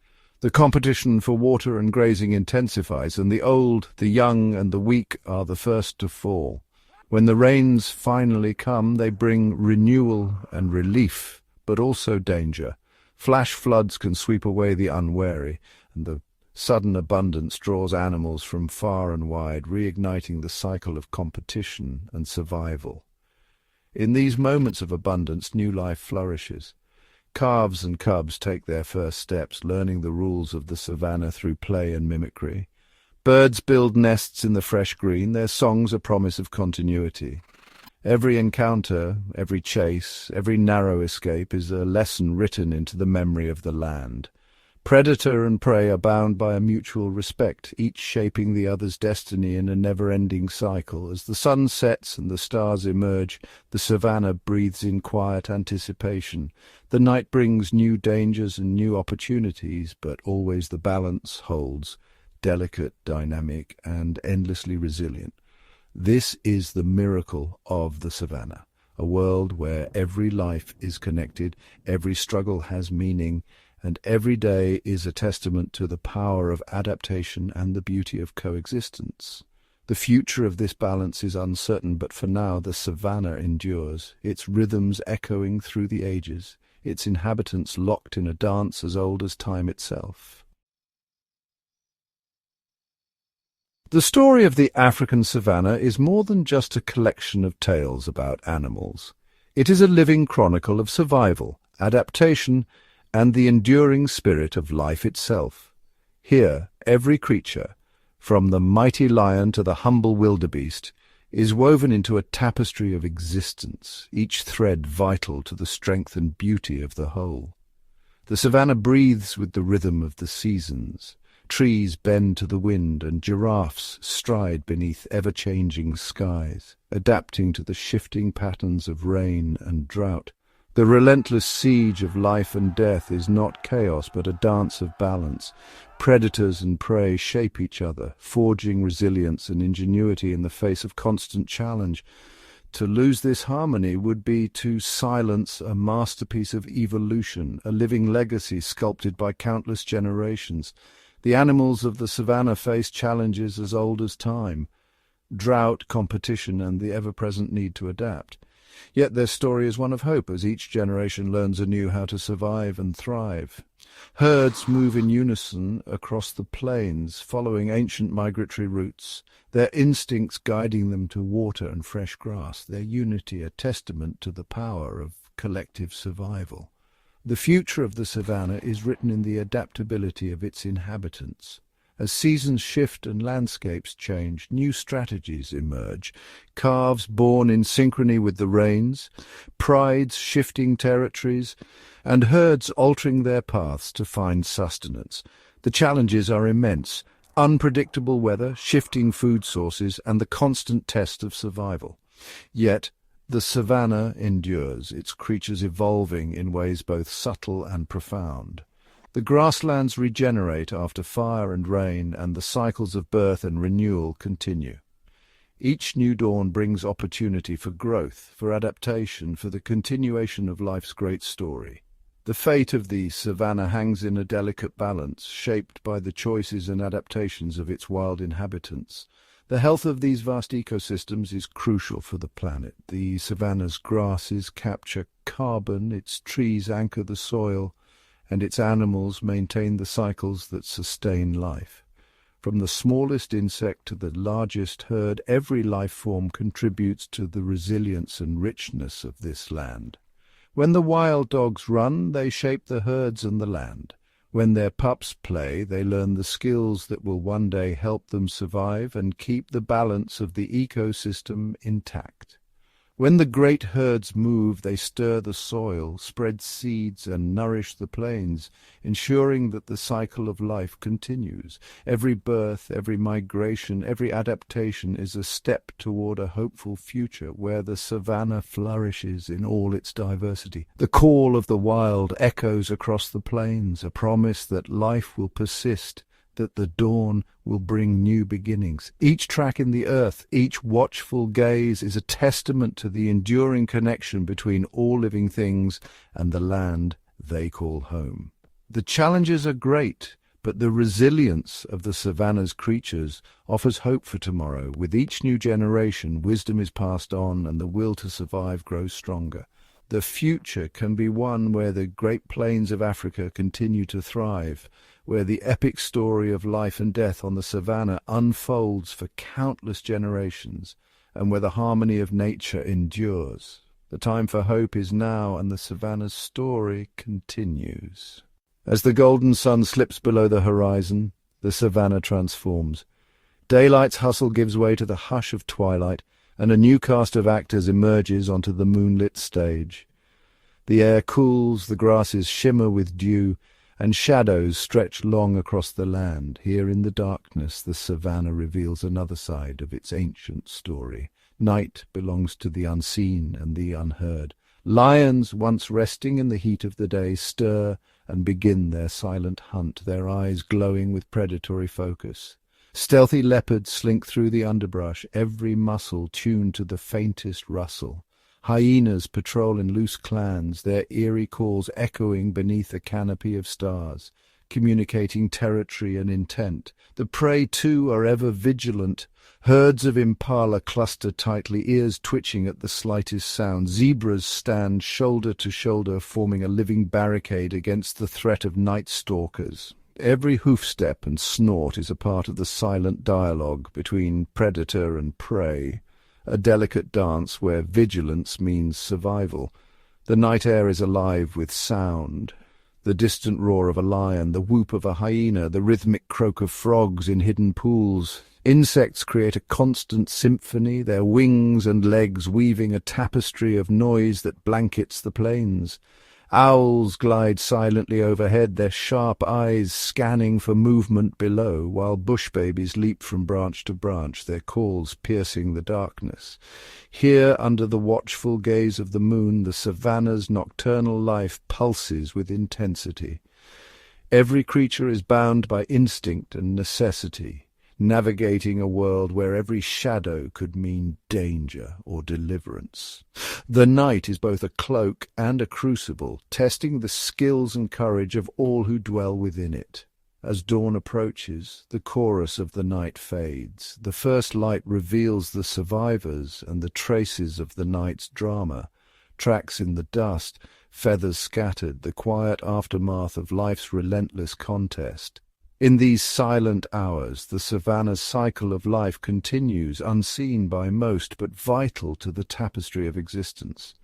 A: The competition for water and grazing intensifies, and the old, the young, and the weak are the first to fall. When the rains finally come, they bring renewal and relief, but also danger. Flash floods can sweep away the unwary, and the sudden abundance draws animals from far and wide, reigniting the cycle of competition and survival. In these moments of abundance, new life flourishes. Calves and cubs take their first steps, learning the rules of the savanna through play and mimicry. Birds build nests in the fresh green, their songs a promise of continuity. Every encounter, every chase, every narrow escape is a lesson written into the memory of the land. Predator and prey are bound by a mutual respect, each shaping the other's destiny in a never-ending cycle. As the sun sets and the stars emerge, the savanna breathes in quiet anticipation. The night brings new dangers and new opportunities, but always the balance holds, delicate, dynamic, and endlessly resilient. This is the miracle of the savanna, a world where every life is connected, every struggle has meaning, and every day is a testament to the power of adaptation and the beauty of coexistence. The future of this balance is uncertain, but for now the savanna endures, its rhythms echoing through the ages, its inhabitants locked in a dance as old as time itself. The story of the African savannah is more than just a collection of tales about animals. It is a living chronicle of survival, adaptation, and the enduring spirit of life itself. Here, every creature, from the mighty lion to the humble wildebeest, is woven into a tapestry of existence, each thread vital to the strength and beauty of the whole. The savannah breathes with the rhythm of the seasons. Trees bend to the wind, and giraffes stride beneath ever-changing skies, adapting to the shifting patterns of rain and drought. The relentless siege of life and death is not chaos, but a dance of balance. Predators and prey shape each other, forging resilience and ingenuity in the face of constant challenge. To lose this harmony would be to silence a masterpiece of evolution, a living legacy sculpted by countless generations. The animals of the savannah face challenges as old as time: drought, competition, and the ever-present need to adapt. Yet their story is one of hope as each generation learns anew how to survive and thrive. Herds move in unison across the plains, following ancient migratory routes, their instincts guiding them to water and fresh grass, their unity a testament to the power of collective survival. The future of the savannah is written in the adaptability of its inhabitants. As seasons shift and landscapes change, new strategies emerge. Calves born in synchrony with the rains, prides shifting territories, and herds altering their paths to find sustenance. The challenges are immense: unpredictable weather, shifting food sources, and the constant test of survival. Yet, the savannah endures, its creatures evolving in ways both subtle and profound. The grasslands regenerate after fire and rain, and the cycles of birth and renewal continue. Each new dawn brings opportunity for growth, for adaptation, for the continuation of life's great story. The fate of the savannah hangs in a delicate balance, shaped by the choices and adaptations of its wild inhabitants. The health of these vast ecosystems is crucial for the planet. The savannah's grasses capture carbon, its trees anchor the soil, and its animals maintain the cycles that sustain life. From the smallest insect to the largest herd, every life form contributes to the resilience and richness of this land. When the wild dogs run, they shape the herds and the land. When their pups play, they learn the skills that will one day help them survive and keep the balance of the ecosystem intact. When the great herds move, they stir the soil, spread seeds, and nourish the plains, ensuring that the cycle of life continues. Every birth, every migration, every adaptation is a step toward a hopeful future where the savannah flourishes in all its diversity. The call of the wild echoes across the plains, a promise that life will persist, that the dawn will bring new beginnings. Each track in the earth, each watchful gaze is a testament to the enduring connection between all living things and the land they call home. The challenges are great, but the resilience of the savannah's creatures offers hope for tomorrow. With each new generation, wisdom is passed on and the will to survive grows stronger. The future can be one where the great plains of Africa continue to thrive, where the epic story of life and death on the savannah unfolds for countless generations, and where the harmony of nature endures. The time for hope is now, and the savannah's story continues. As the golden sun slips below the horizon, the savannah transforms. Daylight's hustle gives way to the hush of twilight, and a new cast of actors emerges onto the moonlit stage. The air cools, the grasses shimmer with dew, and shadows stretch long across the land. Here in the darkness, the savannah reveals another side of its ancient story. Night belongs to the unseen and the unheard. Lions, once resting in the heat of the day, stir and begin their silent hunt, their eyes glowing with predatory focus. Stealthy leopards slink through the underbrush, every muscle tuned to the faintest rustle. Hyenas patrol in loose clans, their eerie calls echoing beneath a canopy of stars. communicating territory and intent. The prey, too, are ever vigilant. Herds of impala cluster tightly, ears twitching at the slightest sound. Zebras stand shoulder to shoulder, forming a living barricade against the threat of night stalkers. Every hoofstep and snort is a part of the silent dialogue between predator and prey, a delicate dance where vigilance means survival. The night air is alive with sound. The distant roar of a lion, the whoop of a hyena, the rhythmic croak of frogs in hidden pools. Insects create a constant symphony, their wings and legs weaving a tapestry of noise that blankets the plains. Owls glide silently overhead, their sharp eyes scanning for movement below, while bush babies leap from branch to branch, their calls piercing the darkness. Here, under the watchful gaze of the moon, the savannah's nocturnal life pulses with intensity. Every creature is bound by instinct and necessity, navigating a world where every shadow could mean danger or deliverance. The night is both a cloak and a crucible, testing the skills and courage of all who dwell within it. As dawn approaches, the chorus of the night fades. The first light reveals the survivors and the traces of the night's drama. Tracks in the dust, feathers scattered, the quiet aftermath of life's relentless contest. In these silent hours, the savannah's cycle of life continues, unseen by most, but vital to the tapestry of existence.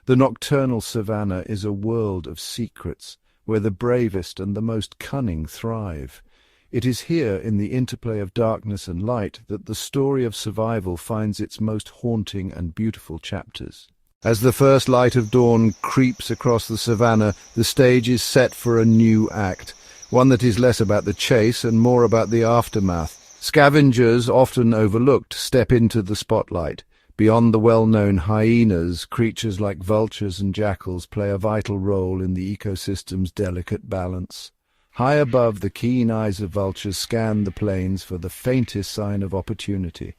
A: The nocturnal savannah is a world of secrets, where the bravest and the most cunning thrive. It is here, in the interplay of darkness and light, that the story of survival finds its most haunting and beautiful chapters. As the first light of dawn creeps across the savannah, the stage is set for a new act. One that is less about the chase and more about the aftermath. Scavengers, often overlooked, step into the spotlight. Beyond the well-known hyenas, creatures like vultures and jackals play a vital role in the ecosystem's delicate balance. High above, the keen eyes of vultures scan the plains for the faintest sign of opportunity.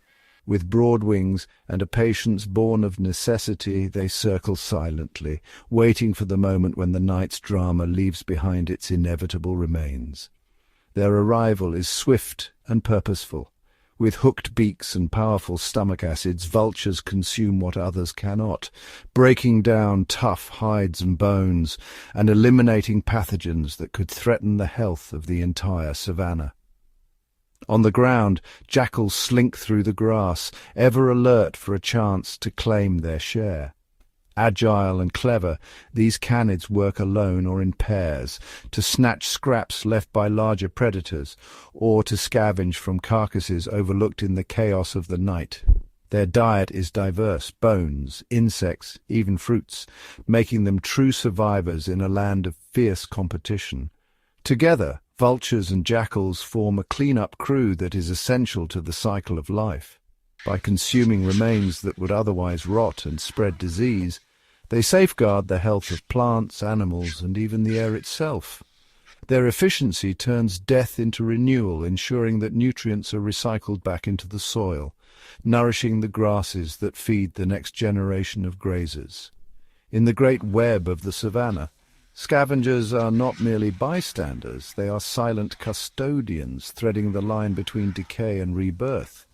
A: With broad wings and a patience born of necessity, they circle silently, waiting for the moment when the night's drama leaves behind its inevitable remains. Their arrival is swift and purposeful. With hooked beaks and powerful stomach acids, vultures consume what others cannot, breaking down tough hides and bones and eliminating pathogens that could threaten the health of the entire savannah. On the ground, jackals slink through the grass, ever alert for a chance to claim their share. Agile and clever, these canids work alone or in pairs, to snatch scraps left by larger predators, or to scavenge from carcasses overlooked in the chaos of the night. Their diet is diverse: bones, insects, even fruits, making them true survivors in a land of fierce competition. Together, vultures and jackals form a clean-up crew that is essential to the cycle of life. By consuming remains that would otherwise rot and spread disease, they safeguard the health of plants, animals, and even the air itself. Their efficiency turns death into renewal, ensuring that nutrients are recycled back into the soil, nourishing the grasses that feed the next generation of grazers. In the great web of the savannah, scavengers are not merely bystanders, they are silent custodians, threading the line between decay and rebirth.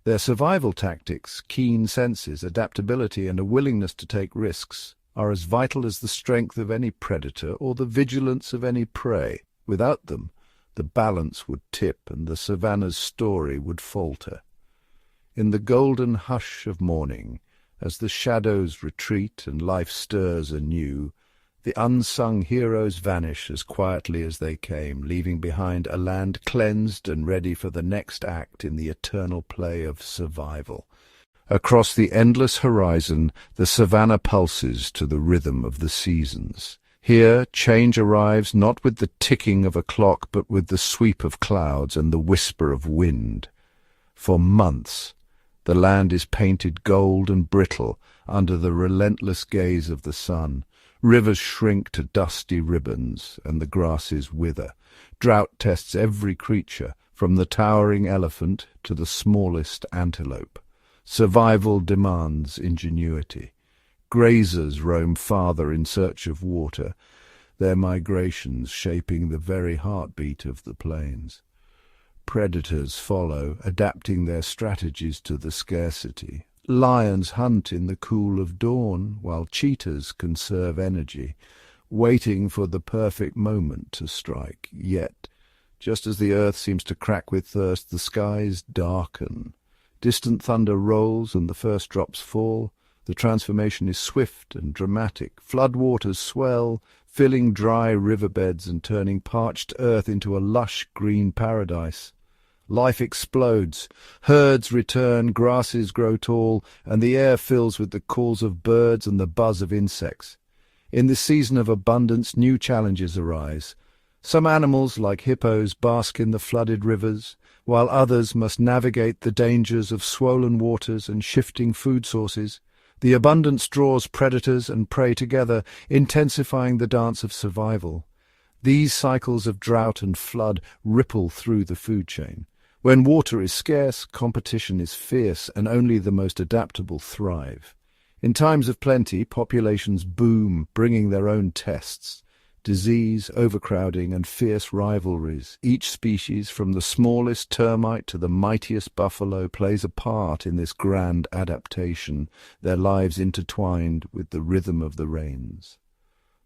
A: Their survival tactics, keen senses, adaptability, and a willingness to take risks are as vital as the strength of any predator or the vigilance of any prey. Without them, the balance would tip and the savannah's story would falter. In the golden hush of morning, as the shadows retreat and life stirs anew, the unsung heroes vanish as quietly as they came, leaving behind a land cleansed and ready for the next act in the eternal play of survival. Across the endless horizon, the savannah pulses to the rhythm of the seasons. Here, change arrives not with the ticking of a clock, but with the sweep of clouds and the whisper of wind. For months, the land is painted gold and brittle under the relentless gaze of the sun. Rivers shrink to dusty ribbons, and the grasses wither. Drought tests every creature, from the towering elephant to the smallest antelope. Survival demands ingenuity. Grazers roam farther in search of water. their migrations shaping the very heartbeat of the plains. Predators follow, adapting their strategies to the scarcity. Lions hunt in the cool of dawn, while cheetahs conserve energy, waiting for the perfect moment to strike. Yet, just as the earth seems to crack with thirst, the skies darken. Distant thunder rolls and the first drops fall. The transformation is swift and dramatic. Floodwaters swell, filling dry riverbeds and turning parched earth into a lush green paradise. Life explodes, herds return, grasses grow tall, and the air fills with the calls of birds and the buzz of insects. In this season of abundance, new challenges arise. Some animals, like hippos, bask in the flooded rivers, while others must navigate the dangers of swollen waters and shifting food sources. The abundance draws predators and prey together, intensifying the dance of survival. These cycles of drought and flood ripple through the food chain. When water is scarce, competition is fierce, and only the most adaptable thrive. In times of plenty, populations boom, bringing their own tests. Disease, overcrowding, and fierce rivalries. Each species, from the smallest termite to the mightiest buffalo, plays a part in this grand adaptation, their lives intertwined with the rhythm of the rains.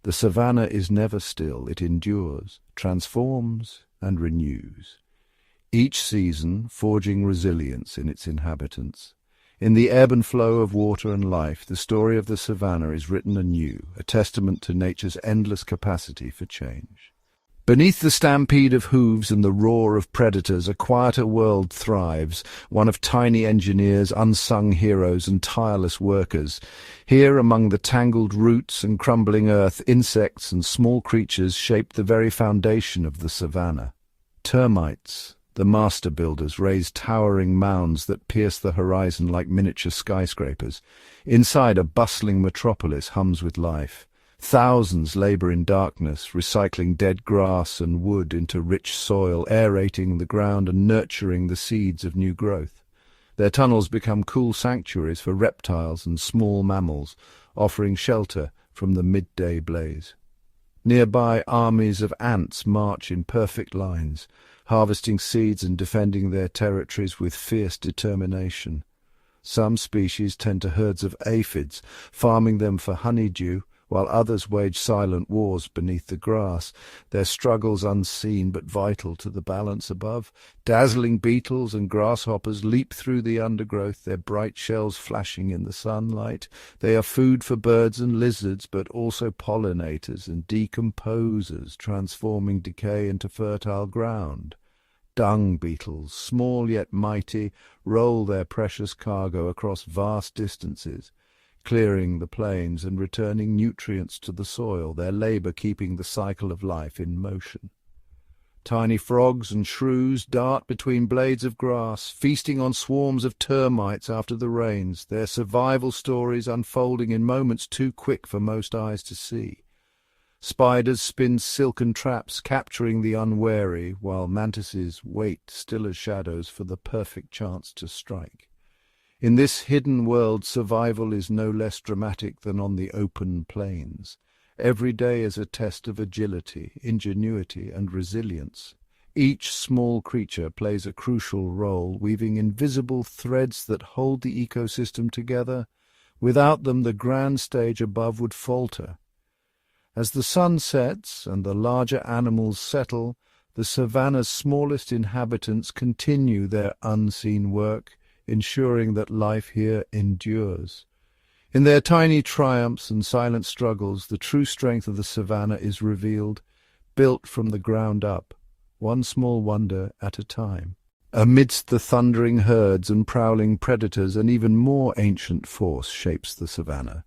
A: The savannah is never still. It endures, transforms, and renews. Each season forging resilience in its inhabitants. In the ebb and flow of water and life, the story of the savannah is written anew, a testament to nature's endless capacity for change. Beneath the stampede of hooves and the roar of predators, a quieter world thrives, one of tiny engineers, unsung heroes, and tireless workers. Here, among the tangled roots and crumbling earth, insects and small creatures shape the very foundation of the savannah. Termites, the master builders, raise towering mounds that pierce the horizon like miniature skyscrapers. Inside, a bustling metropolis hums with life. Thousands labor in darkness, recycling dead grass and wood into rich soil, aerating the ground and nurturing the seeds of new growth. Their tunnels become cool sanctuaries for reptiles and small mammals, offering shelter from the midday blaze. Nearby, armies of ants march in perfect lines, harvesting seeds and defending their territories with fierce determination. Some species tend to herds of aphids, farming them for honeydew, while others wage silent wars beneath the grass, their struggles unseen but vital to the balance above. Dazzling beetles and grasshoppers leap through the undergrowth, their bright shells flashing in the sunlight. They are food for birds and lizards, but also pollinators and decomposers, transforming decay into fertile ground. Dung beetles, small yet mighty, roll their precious cargo across vast distances, clearing the plains and returning nutrients to the soil, their labor keeping the cycle of life in motion. Tiny frogs and shrews dart between blades of grass, feasting on swarms of termites after the rains, their survival stories unfolding in moments too quick for most eyes to see. Spiders spin silken traps, capturing the unwary, while mantises wait still as shadows for the perfect chance to strike. In this hidden world, survival is no less dramatic than on the open plains. Every day is a test of agility, ingenuity, and resilience. Each small creature plays a crucial role, weaving invisible threads that hold the ecosystem together. Without them, the grand stage above would falter. As the sun sets and the larger animals settle, the savannah's smallest inhabitants continue their unseen work, ensuring that life here endures. In their tiny triumphs and silent struggles, the true strength of the savannah is revealed, built from the ground up, one small wonder at a time. Amidst the thundering herds and prowling predators, an even more ancient force shapes the savannah,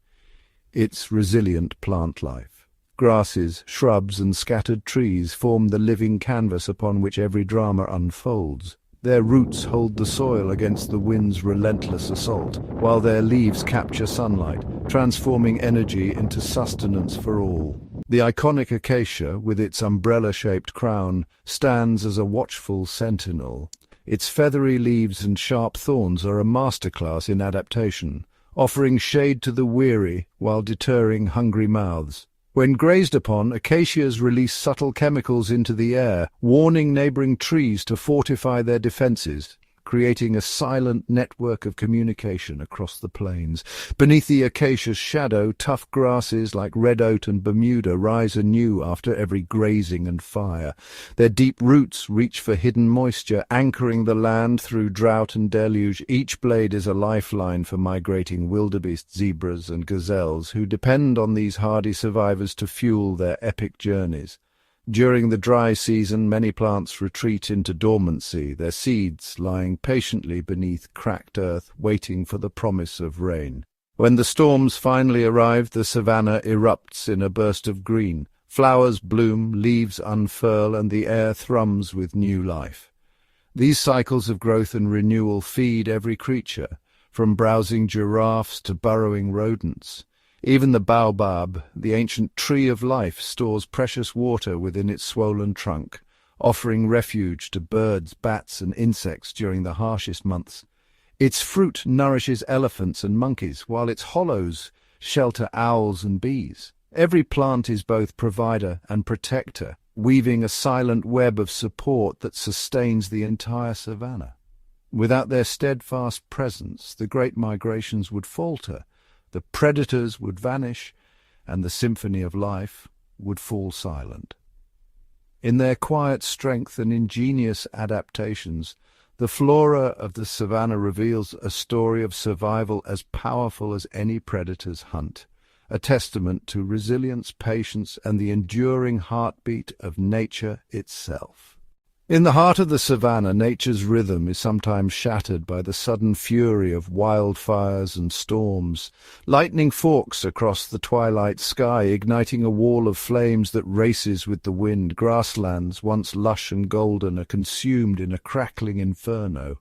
A: its resilient plant life. Grasses, shrubs, and scattered trees form the living canvas upon which every drama unfolds. Their roots hold the soil against the wind's relentless assault, while their leaves capture sunlight, transforming energy into sustenance for all. The iconic acacia, with its umbrella-shaped crown, stands as a watchful sentinel. Its feathery leaves and sharp thorns are a masterclass in adaptation, offering shade to the weary while deterring hungry mouths. When grazed upon, acacias release subtle chemicals into the air, warning neighboring trees to fortify their defenses, creating a silent network of communication across the plains. Beneath the acacia's shadow, tough grasses like red oat and Bermuda rise anew after every grazing and fire. Their deep roots reach for hidden moisture, anchoring the land through drought and deluge. Each blade is a lifeline for migrating wildebeest, zebras and gazelles, who depend on these hardy survivors to fuel their epic journeys. During the dry season, many plants retreat into dormancy, their seeds lying patiently beneath cracked earth, waiting for the promise of rain. When the storms finally arrive, the savanna erupts in a burst of green. Flowers bloom, leaves unfurl, and the air thrums with new life. These cycles of growth and renewal feed every creature, from browsing giraffes to burrowing rodents. Even the baobab, the ancient tree of life, stores precious water within its swollen trunk, offering refuge to birds, bats, and insects during the harshest months. Its fruit nourishes elephants and monkeys, while its hollows shelter owls and bees. Every plant is both provider and protector, weaving a silent web of support that sustains the entire savanna. Without their steadfast presence, the great migrations would falter, the predators would vanish, and the symphony of life would fall silent. In their quiet strength and ingenious adaptations, the flora of the savanna reveals a story of survival as powerful as any predator's hunt, a testament to resilience, patience, and the enduring heartbeat of nature itself. In the heart of the savanna, nature's rhythm is sometimes shattered by the sudden fury of wildfires and storms. Lightning forks across the twilight sky, igniting a wall of flames that races with the wind. Grasslands, once lush and golden, are consumed in a crackling inferno.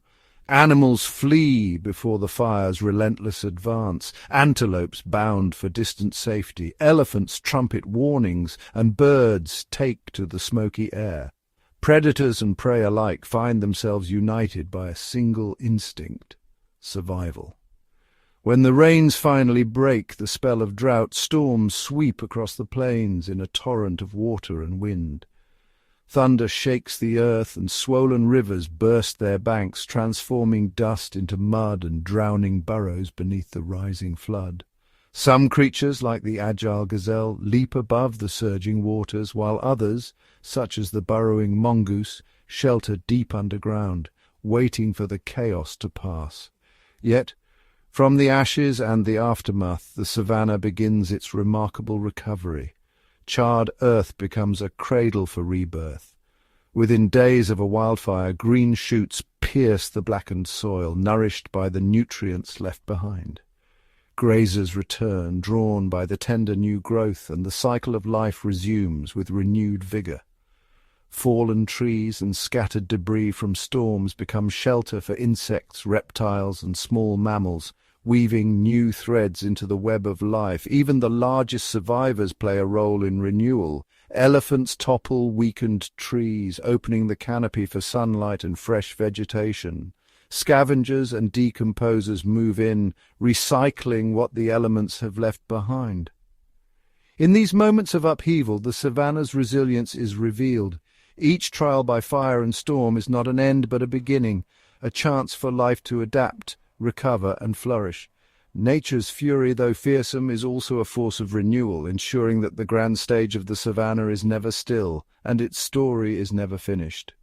A: Animals flee before the fire's relentless advance. Antelopes bound for distant safety. Elephants trumpet warnings, and birds take to the smoky air. Predators and prey alike find themselves united by a single instinct: survival. When the rains finally break the spell of drought, storms sweep across the plains in a torrent of water and wind. Thunder shakes the earth, and swollen rivers burst their banks, transforming dust into mud and drowning burrows beneath the rising flood. Some creatures, like the agile gazelle, leap above the surging waters, while others, such as the burrowing mongoose, shelter deep underground, waiting for the chaos to pass. Yet, from the ashes and the aftermath, the savanna begins its remarkable recovery. Charred earth becomes a cradle for rebirth. Within days of a wildfire, green shoots pierce the blackened soil, nourished by the nutrients left behind. Grazers return, drawn by the tender new growth, and the cycle of life resumes with renewed vigor. Fallen trees and scattered debris from storms become shelter for insects, reptiles, and small mammals, weaving new threads into the web of life. Even the largest survivors play a role in renewal. Elephants topple weakened trees, opening the canopy for sunlight and fresh vegetation. Scavengers and decomposers move in, recycling what the elements have left behind. In these moments of upheaval, the savanna's resilience is revealed. Each trial by fire and storm is not an end but a beginning, a chance for life to adapt, recover, and flourish. Nature's fury, though fearsome, is also a force of renewal, ensuring that the grand stage of the savanna is never still, and its story is never finished.